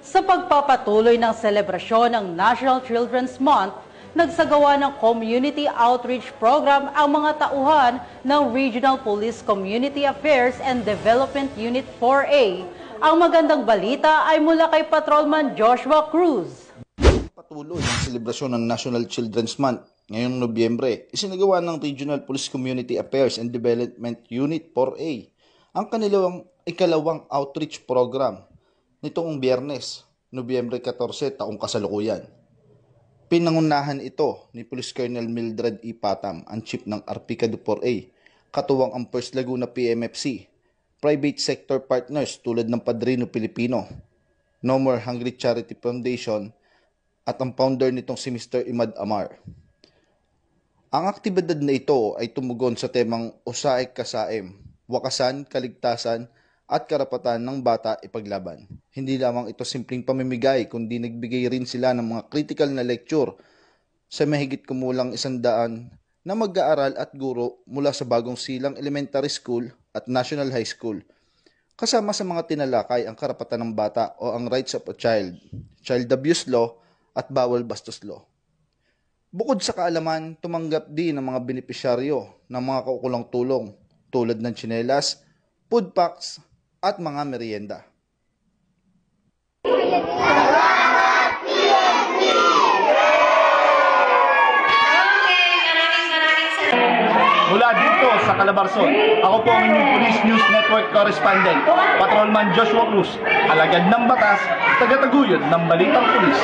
Sa pagpapatuloy ng selebrasyon ng National Children's Month, nagsagawa ng Community Outreach Program ang mga tauhan ng Regional Police Community Affairs and Development Unit 4A. Ang magandang balita ay mula kay Patrolman Joshua Cruz. Patuloy ang selebrasyon ng National Children's Month ngayong Nobyembre, isinagawa ng Regional Police Community Affairs and Development Unit 4A ang kanilang ikalawang outreach program nitong Biyernes, Nobyembre 14, taong kasalukuyan. Pinangunahan ito ni Police Colonel Mildred E. Patam, ang chief ng RPCAD 4A, katuwang ang First Laguna PMFC, private sector partners tulad ng Padrino Pilipino, No More Hungry Charity Foundation, at ang founder nitong si Mr. Imad Amar. Ang aktibidad na ito ay tumugon sa temang Usaek Kasaem, wakasan, kaligtasan, at karapatan ng bata ipaglaban. Hindi lamang ito simpleng pamimigay, kundi nagbigay rin sila ng mga critical na lecture sa mahigit kumulang 100 na mag-aaral at guro mula sa Bagong Silang Elementary School at National High School. Kasama sa mga tinalakay ang karapatan ng bata o ang rights of a child, child abuse law at bawal bastos law. Bukod sa kaalaman, tumanggap din ng mga benepisyaryo ng mga kaukulang tulong tulad ng tsinelas, food packs, at mga merienda. Mula dito sa Calabarzon, ako po ang inyong Police News Network Correspondent, Patrolman Joshua Cruz, alagad ng batas, tagataguyod ng Balitang Pulis.